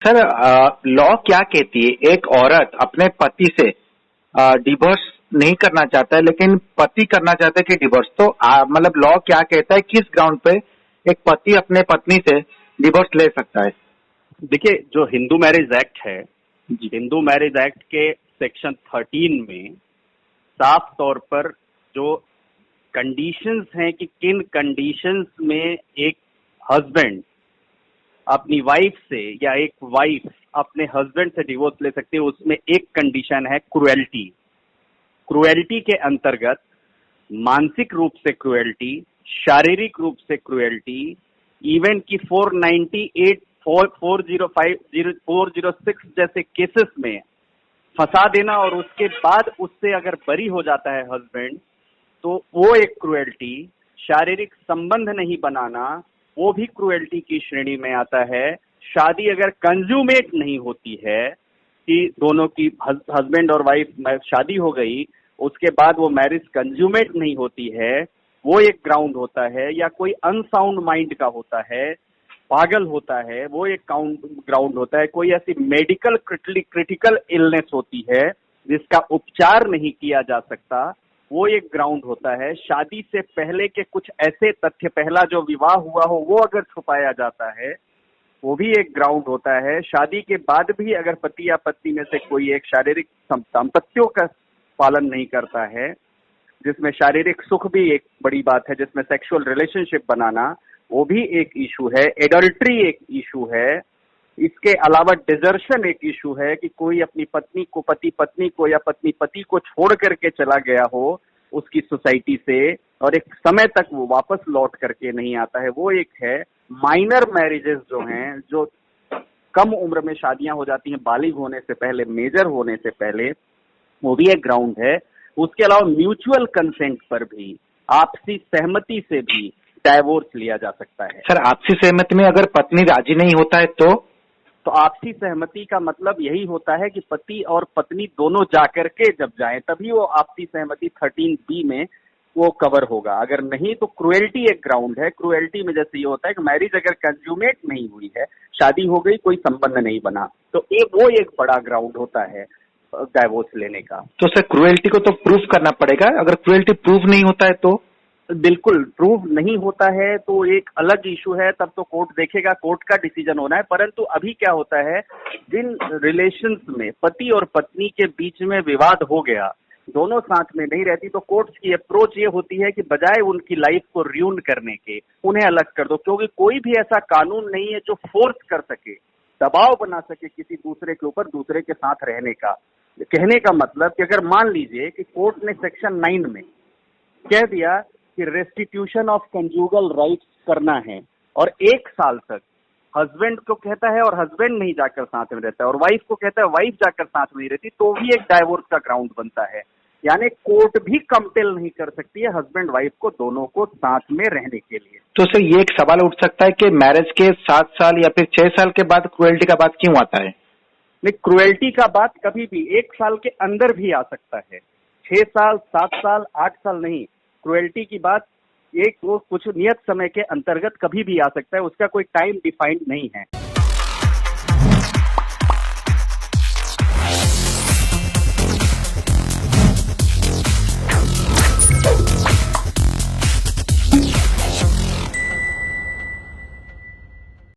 Sir, law क्या कहती है? एक औरत अपने पति से डिवोर्स नहीं करना चाहता है, लेकिन पति करना चाहता है कि डिवोर्स, तो मतलब लॉ क्या कहता है, किस ग्राउंड पे एक पति अपने पत्नी से डिवोर्स ले सकता है? देखिए, जो हिंदू मैरिज एक्ट है, जी। हिंदू मैरिज एक्ट के सेक्शन 13 में साफ तौर पर जो कंडीशंस हैं कि किन कंडीशंस में एक हस्बैंड अपनी वाइफ से या एक वाइफ अपने हस्बैंड से डिवोर्स ले सकती है, उसमें एक कंडीशन है क्रुएल्टी। क्रुएल्टी के अंतर्गत मानसिक रूप से क्रुएल्टी, शारीरिक रूप से क्रुएल्टी, इवन की 498, 405, 406 जैसे केसेस में फंसा देना और उसके बाद उससे अगर बरी हो जाता है हस्बैंड, तो वो एक क्रुएल्टी। शारीरिक संबंध नहीं बनाना, वो भी क्रुएल्टी की श्रेणी में आता है। शादी अगर कंज्यूमेट नहीं होती है कि दोनों की हस्बैंड और वाइफ शादी हो गई, उसके बाद वो मैरिज कंज्यूमेट नहीं होती है, वो एक ग्राउंड होता है। या कोई अनसाउंड माइंड का होता है, पागल होता है, वो एक ग्राउंड होता है। कोई ऐसी मेडिकल क्रिटिकल इलनेस होती है जिसका उपचार नहीं किया जा सकता, वो एक ग्राउंड होता है। शादी से पहले के कुछ ऐसे तथ्य, पहला जो विवाह हुआ हो वो अगर छुपाया जाता है, वो भी एक ग्राउंड होता है। शादी के बाद भी अगर पति या पत्नी में से कोई एक शारीरिक संपत्तियों का पालन नहीं करता है, जिसमें शारीरिक सुख भी एक बड़ी बात है, जिसमें सेक्सुअल रिलेशनशिप बनाना वो भी एक इशू है। एडल्ट्री एक इशू है। इसके अलावा डिजर्शन एक इशू है कि कोई अपनी पत्नी को, पति पत्नी को या पत्नी पति को छोड़ करके चला गया हो उसकी सोसाइटी से और एक समय तक वो वापस लौट करके नहीं आता है, वो एक है। माइनर मैरिजेस जो हैं, जो कम उम्र में शादियां हो जाती हैं बालिग होने से पहले, मेजर होने से पहले, वो भी एक ग्राउंड है। उसके अलावा म्यूचुअल कंसेंट पर भी, आपसी सहमति से भी डाइवोर्स लिया जा सकता है। सर, आपसी सहमति में अगर पत्नी राजी नहीं होता है तो आपसी सहमति का मतलब यही होता है कि पति और पत्नी दोनों जाकर के जब जाएं, तभी वो आपसी सहमति 13B में वो कवर होगा। अगर नहीं तो क्रुएल्टी एक ग्राउंड है। क्रुएल्टी में जैसे ये होता है कि मैरिज अगर कंज्यूमेट नहीं हुई है, शादी हो गई, कोई संबंध नहीं बना, तो वो एक बड़ा ग्राउंड होता है डाइवोर्स लेने का। तो सर, क्रुएल्टी को तो प्रूफ करना पड़ेगा। अगर क्रुएल्टी प्रूफ नहीं होता है तो? बिल्कुल, प्रूफ नहीं होता है तो एक अलग इशू है, तब तो कोर्ट देखेगा, कोर्ट का डिसीजन होना है। परंतु अभी क्या होता है, जिन रिलेशंस में पति और पत्नी के बीच में विवाद हो गया, दोनों साथ में नहीं रहती, तो कोर्ट की अप्रोच ये होती है कि बजाय उनकी लाइफ को र्यून करने के, उन्हें अलग कर दो। क्योंकि कोई भी ऐसा कानून नहीं है जो फोर्स कर सके, दबाव बना सके किसी दूसरे के ऊपर दूसरे के साथ रहने का। कहने का मतलब कि अगर मान लीजिए कि कोर्ट ने सेक्शन 9 में कह दिया कि रेस्टिट्यूशन ऑफ कंजुगल राइट्स करना है और 1 साल तक हस्बैंड को कहता है और हस्बैंड नहीं जाकर साथ में रहता है, और वाइफ को कहता है वाइफ जाकर साथ में नहीं रहती, तो भी एक डाइवोर्स का ग्राउंड बनता है। यानी कोर्ट भी कंपेल नहीं कर सकती है हस्बैंड वाइफ को, दोनों को साथ में रहने के लिए। तो सर, ये एक सवाल उठ सकता है कि मैरिज के 7 साल या फिर 6 साल के बाद क्रुएल्टी का बात क्यों आता है? नहीं, क्रुएल्टी का बात कभी भी 1 साल के अंदर भी आ सकता है। 6 साल, 7 साल, 8 साल नहीं। क्रुएल्टी की बात एक वो कुछ नियत समय के अंतर्गत कभी भी आ सकता है, उसका कोई टाइम डिफाइंड नहीं है।